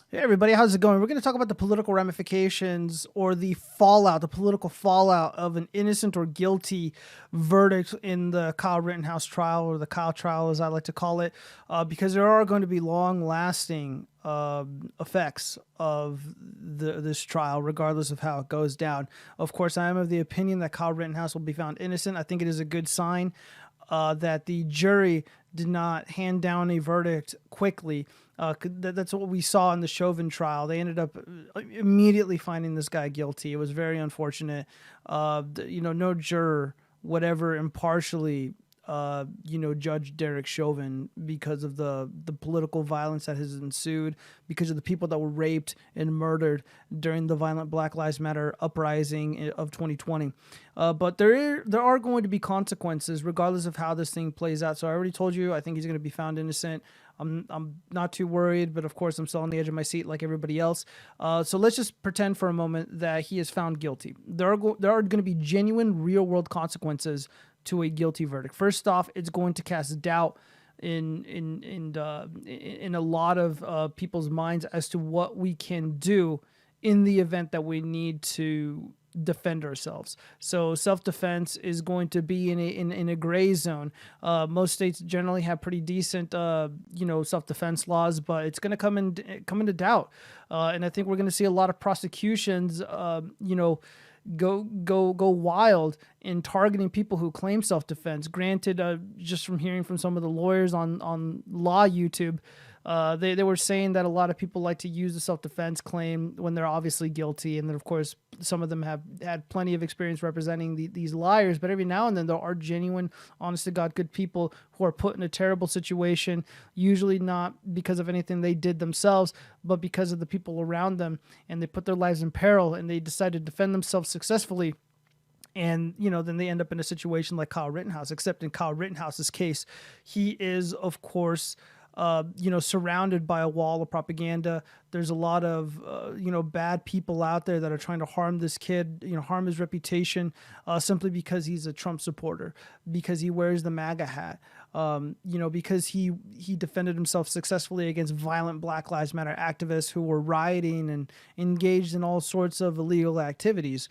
Hey everybody, how's it going? We're going to talk about the political ramifications or the fallout, the political fallout of an innocent or guilty verdict in the Kyle Rittenhouse trial, or the Kyle trial as I like to call it, because there are going to be long-lasting effects of this trial, regardless of how it goes down. Of course, I am of the opinion that Kyle Rittenhouse will be found innocent. I think it is a good sign that the jury did not hand down a verdict quickly. That's what we saw in the Chauvin trial. They ended up immediately finding this guy guilty. It was very unfortunate. No juror would ever impartially judge Derek Chauvin because of the political violence that has ensued, because of the people that were raped and murdered during the violent Black Lives Matter uprising of 2020. But there are going to be consequences regardless of how this thing plays out. So I already told you, I think he's going to be found innocent. I'm not too worried, but of course I'm still on the edge of my seat like everybody else. So let's just pretend for a moment that he is found guilty. There are going to be genuine, real-world consequences to a guilty verdict. First off, it's going to cast doubt in a lot of people's minds as to what we can do in the event that we need to defend ourselves. So self-defense is going to be in a gray zone. Most states generally have pretty decent self-defense laws, but it's going to come into doubt. And I think we're going to see a lot of prosecutions go wild in targeting people who claim self-defense. Granted, just from hearing from some of the lawyers on law YouTube, they were saying that a lot of people like to use the self-defense claim when they're obviously guilty. And then, of course, some of them have had plenty of experience representing these liars. But every now and then, there are genuine, honest-to-God, good people who are put in a terrible situation, usually not because of anything they did themselves, but because of the people around them. And they put their lives in peril, and they decide to defend themselves successfully. And, then they end up in a situation like Kyle Rittenhouse, except in Kyle Rittenhouse's case, he is, of course, surrounded by a wall of propaganda. There's a lot of, bad people out there that are trying to harm this kid, harm his reputation, simply because he's a Trump supporter, because he wears the MAGA hat, because he defended himself successfully against violent Black Lives Matter activists who were rioting and engaged in all sorts of illegal activities.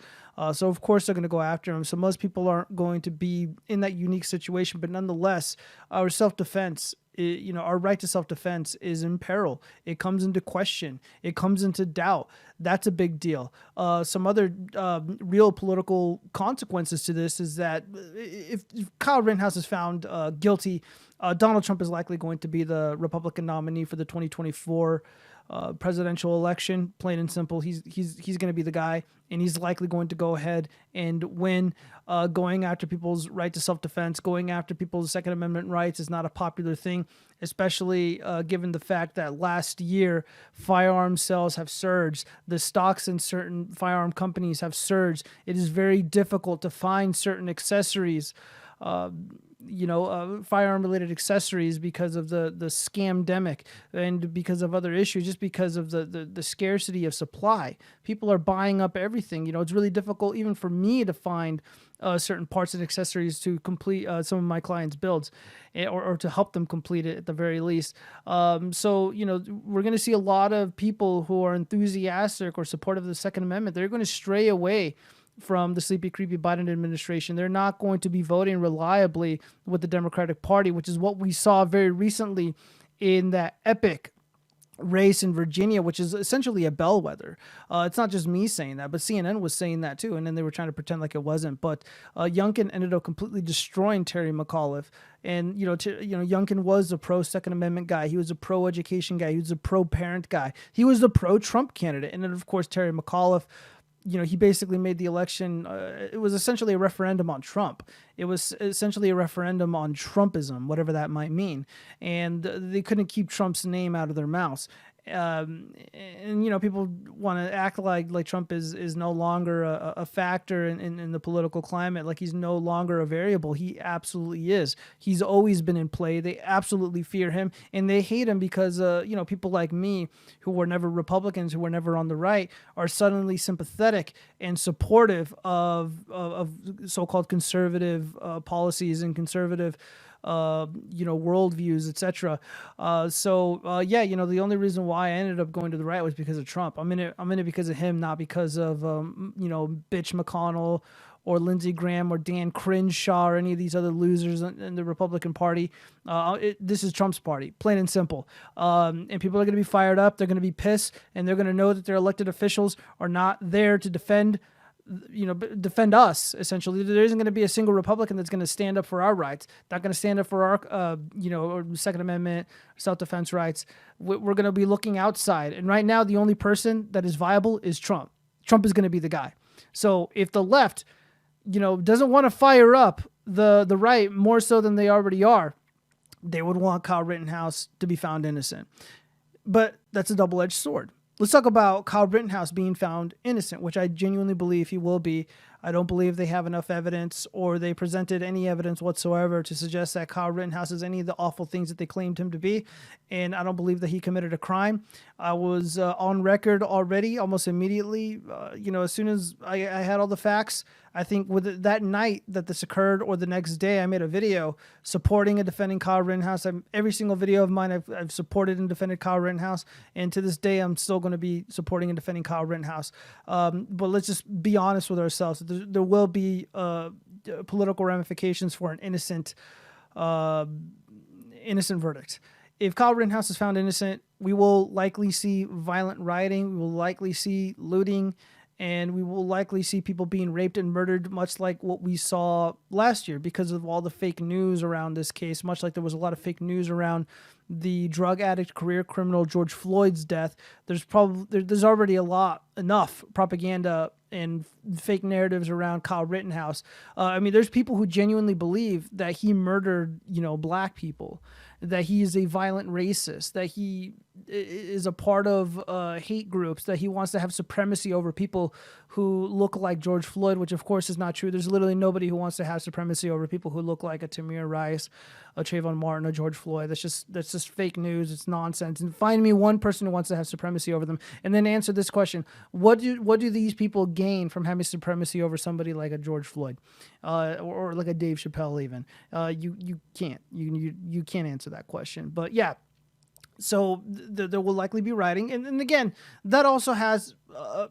So of course they're going to go after him. So most people aren't going to be in that unique situation, but nonetheless, our self-defense, our right to self-defense is in peril. It comes into question. It comes into doubt. That's a big deal. Some other real political consequences to this is that if Kyle Rittenhouse is found guilty, Donald Trump is likely going to be the Republican nominee for the 2024 presidential election. Plain and simple, he's going to be the guy, and he's likely going to go ahead and win. Going after people's right to self-defense, going after people's Second Amendment rights is not a popular thing, especially given the fact that last year firearm sales have surged. The stocks in certain firearm companies have surged. It is very difficult to find certain accessories, firearm-related accessories, because of the scamdemic and because of other issues, just because of the scarcity of supply. People are buying up everything. It's really difficult even for me to find certain parts and accessories to complete some of my clients' builds, or to help them complete it at the very least. So we're going to see a lot of people who are enthusiastic or supportive of the Second Amendment. They're going to stray away from the sleepy, creepy Biden administration. They're not going to be voting reliably with the Democratic Party, which is what we saw very recently in that epic race in Virginia, which is essentially a bellwether. It's not just me saying that, but CNN was saying that too, and then they were trying to pretend like it wasn't. But Youngkin ended up completely destroying Terry McAuliffe. And Youngkin was a pro Second Amendment guy. He was a pro education guy. He was a pro parent guy. He was a pro Trump candidate. And then of course Terry McAuliffe, he basically made the election. It was essentially a referendum on Trump. It was essentially a referendum on Trumpism, whatever that might mean. And they couldn't keep Trump's name out of their mouths. People want to act like Trump is no longer a factor in the political climate, like he's no longer a variable. He absolutely is. He's always been in play. They absolutely fear him, and they hate him because people like me, who were never Republicans, who were never on the right, are suddenly sympathetic and supportive of so-called conservative policies and conservative worldviews, etc. Yeah, the only reason why I ended up going to the right was because of Trump. I'm in it because of him, not because of Bitch McConnell or Lindsey Graham or Dan Crenshaw or any of these other losers in the Republican Party. This is Trump's party, plain and simple. And people are going to be fired up. They're going to be pissed, and they're going to know that their elected officials are not there to defend us, essentially. There isn't going to be a single Republican that's going to stand up for our rights, not going to stand up for our, Second Amendment, self-defense rights. We're going to be looking outside. And right now, the only person that is viable is Trump. Trump is going to be the guy. So if the left, doesn't want to fire up the right more so than they already are, they would want Kyle Rittenhouse to be found innocent. But that's a double-edged sword. Let's talk about Kyle Rittenhouse being found innocent, which I genuinely believe he will be. I don't believe they have enough evidence, or they presented any evidence whatsoever to suggest that Kyle Rittenhouse is any of the awful things that they claimed him to be. And I don't believe that he committed a crime. I was on record already, almost immediately, as soon as I had all the facts. I think with that night that this occurred, or the next day, I made a video supporting and defending Kyle Rittenhouse. Every single video of mine, I've supported and defended Kyle Rittenhouse. And to this day, I'm still going to be supporting and defending Kyle Rittenhouse. But let's just be honest with ourselves. There will be political ramifications for an innocent verdict. If Kyle Rittenhouse is found innocent, we will likely see violent rioting. We will likely see looting. And we will likely see people being raped and murdered, much like what we saw last year, because of all the fake news around this case, much like there was a lot of fake news around the drug addict, career criminal George Floyd's death. There's already enough propaganda and fake narratives around Kyle Rittenhouse. There's people who genuinely believe that he murdered, black people, that he is a violent racist, that he is a part of hate groups, that he wants to have supremacy over people who look like George Floyd, which of course is not true. There's literally nobody who wants to have supremacy over people who look like a Tamir Rice, a Trayvon Martin, a George Floyd. That's just fake news. It's nonsense. And find me one person who wants to have supremacy over them, and then answer this question: What do these people gain from having supremacy over somebody like a George Floyd, or like a Dave Chappelle? Even you can't answer that question. But yeah. So there will likely be rioting. And again, that also has,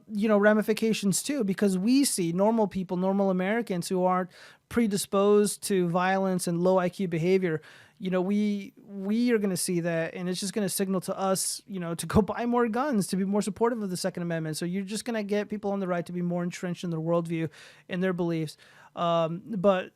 ramifications too, because we see normal people, normal Americans who aren't predisposed to violence and low IQ behavior. We are going to see that, and it's just going to signal to us, to go buy more guns, to be more supportive of the Second Amendment. So you're just going to get people on the right to be more entrenched in their worldview and their beliefs. But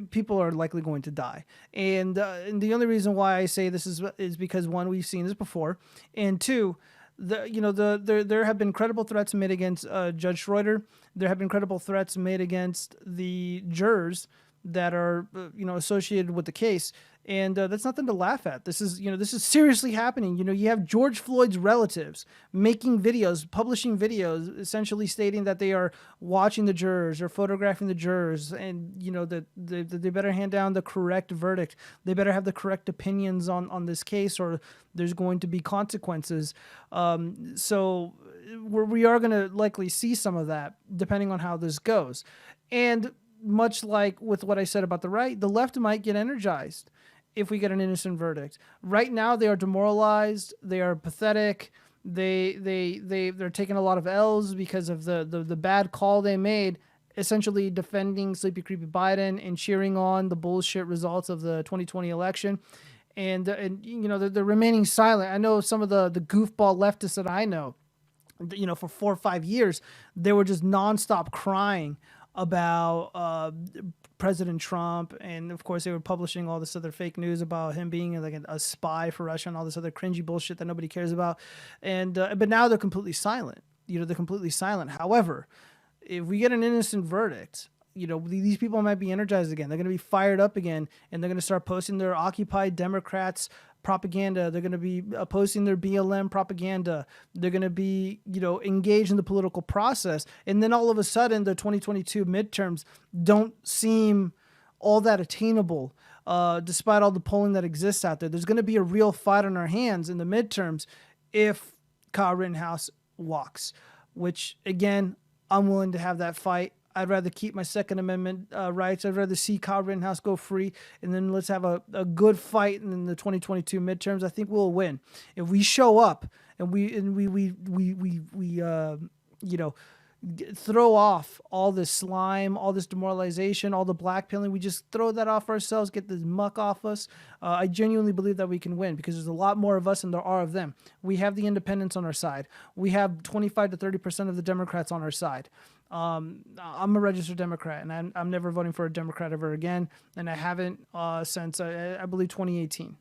people are likely going to die. And the only reason why I say this is because, one, we've seen this before, and two, there have been credible threats made against Judge Schroeder. There have been credible threats made against the jurors that are associated with the case. And that's nothing to laugh at. This is seriously happening. You have George Floyd's relatives making videos, publishing videos, essentially stating that they are watching the jurors or photographing the jurors, and that they better hand down the correct verdict. They better have the correct opinions on this case, or there's going to be consequences. So we are going to likely see some of that, depending on how this goes. And much like with what I said about the right, the left might get energized if we get an innocent verdict. Right now, they are demoralized. They are pathetic. They're taking a lot of L's because of the bad call they made, essentially defending Sleepy Creepy Biden and cheering on the bullshit results of the 2020 election. And they're remaining silent. I know some of the goofball leftists that I know, for 4 or 5 years, they were just nonstop crying about President Trump, and of course they were publishing all this other fake news about him being like a spy for Russia and all this other cringy bullshit that nobody cares about. And but now they're completely silent. They're completely silent. However, if we get an innocent verdict, these people might be energized again. They're going to be fired up again, and they're going to start posting their Occupy Democrats propaganda. They're going to be posting their BLM propaganda. They're going to be, engaged in the political process. And then all of a sudden, the 2022 midterms don't seem all that attainable, despite all the polling that exists out there. There's going to be a real fight on our hands in the midterms if Kyle Rittenhouse walks, which, again, I'm willing to have that fight. I'd rather keep my Second Amendment rights. I'd rather see Kyle Rittenhouse go free, and then let's have a good fight in the 2022 midterms. I think we'll win if we show up and we throw off all this slime, all this demoralization, all the blackpilling. We just throw that off ourselves, get this muck off us. I genuinely believe that we can win because there's a lot more of us than there are of them. We have the independents on our side. We have 25 to 30% of the Democrats on our side. I'm a registered Democrat, and I'm never voting for a Democrat ever again, and I haven't since, I believe, 2018.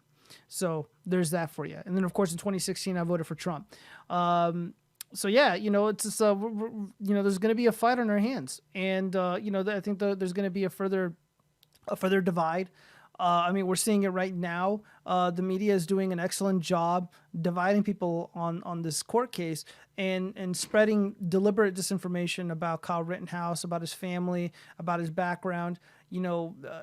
So there's that for you. And then, of course, in 2016, I voted for Trump. So yeah, it's just, there's going to be a fight on our hands, and I think there's going to be a further divide. I mean, we're seeing it right now. The media is doing an excellent job dividing people on this court case and spreading deliberate disinformation about Kyle Rittenhouse, about his family, about his background.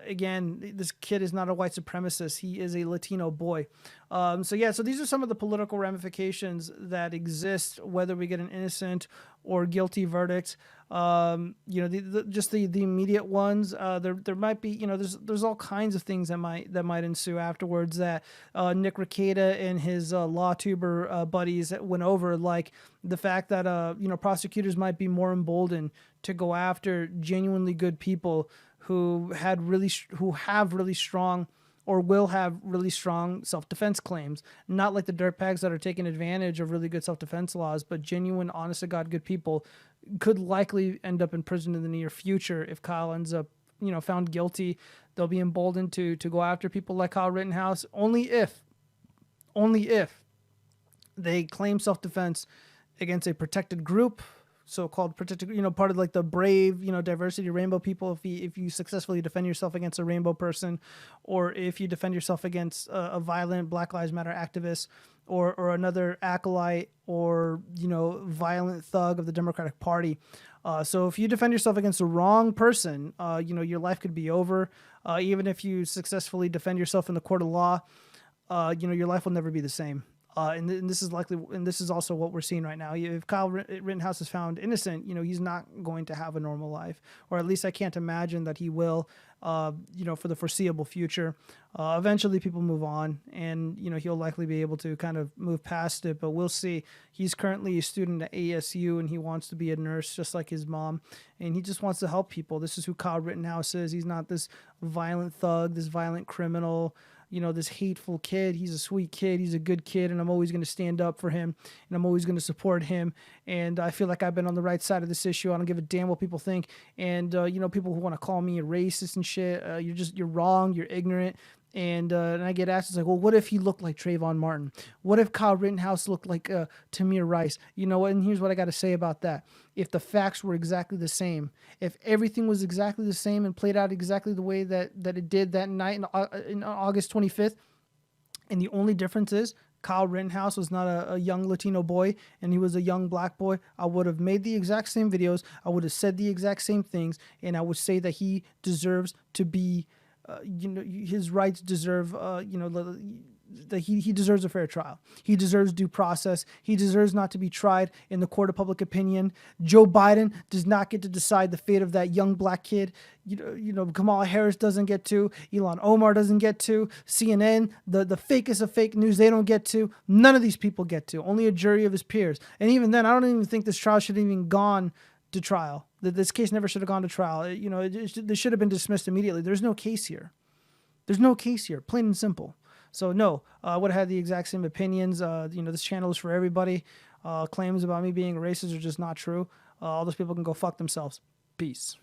Again, this kid is not a white supremacist. He is a Latino boy. So these are some of the political ramifications that exist, whether we get an innocent or guilty verdict. Just the immediate ones. There might be, there's all kinds of things that might ensue afterwards that Nick Rekieta and his law tuber buddies went over, like the fact that prosecutors might be more emboldened to go after genuinely good people who have really strong or will have really strong self-defense claims, not like the dirtbags that are taking advantage of really good self-defense laws, but genuine, honest-to-God good people could likely end up in prison in the near future if Kyle ends up, found guilty. They'll be emboldened to go after people like Kyle Rittenhouse only if they claim self-defense against a protected group, so-called protected, part of like the brave, diversity rainbow people. If you successfully defend yourself against a rainbow person, or if you defend yourself against a violent Black Lives Matter activist, or another acolyte, or violent thug of the Democratic Party. So if you defend yourself against the wrong person, your life could be over. Even if you successfully defend yourself in the court of law, your life will never be the same. And this is also what we're seeing right now. If Kyle Rittenhouse is found innocent, he's not going to have a normal life, or at least I can't imagine that he will, for the foreseeable future. Eventually people move on, and, he'll likely be able to kind of move past it, but we'll see. He's currently a student at ASU, and he wants to be a nurse just like his mom, and he just wants to help people. This is who Kyle Rittenhouse is. He's not this violent thug, this violent criminal, this hateful kid. He's a sweet kid. He's a good kid, and I'm always going to stand up for him, and I'm always going to support him. And I feel like I've been on the right side of this issue. I don't give a damn what people think. And, people who want to call me a racist and shit, you're wrong. You're ignorant. And I get asked, it's like, well, what if he looked like Trayvon Martin? What if Kyle Rittenhouse looked like Tamir Rice? And here's what I got to say about that. If the facts were exactly the same, if everything was exactly the same and played out exactly the way that it did that night in August 25th, and the only difference is Kyle Rittenhouse was not a young Latino boy and he was a young black boy, I would have made the exact same videos. I would have said the exact same things, and I would say that he deserves to be his rights deserve, that he deserves a fair trial. He deserves due process. He deserves not to be tried in the court of public opinion. Joe Biden does not get to decide the fate of that young black kid. Kamala Harris doesn't get to. Ilhan Omar doesn't get to. CNN, the fakest of fake news, they don't get to. None of these people get to. Only a jury of his peers. And even then, I don't even think this trial should have even gone to trial. This case never should have gone to trial. This should have been dismissed immediately. There's no case here. There's no case here, plain and simple. So no, I would have had the exact same opinions. This channel is for everybody. Claims about me being racist are just not true. All those people can go fuck themselves. Peace.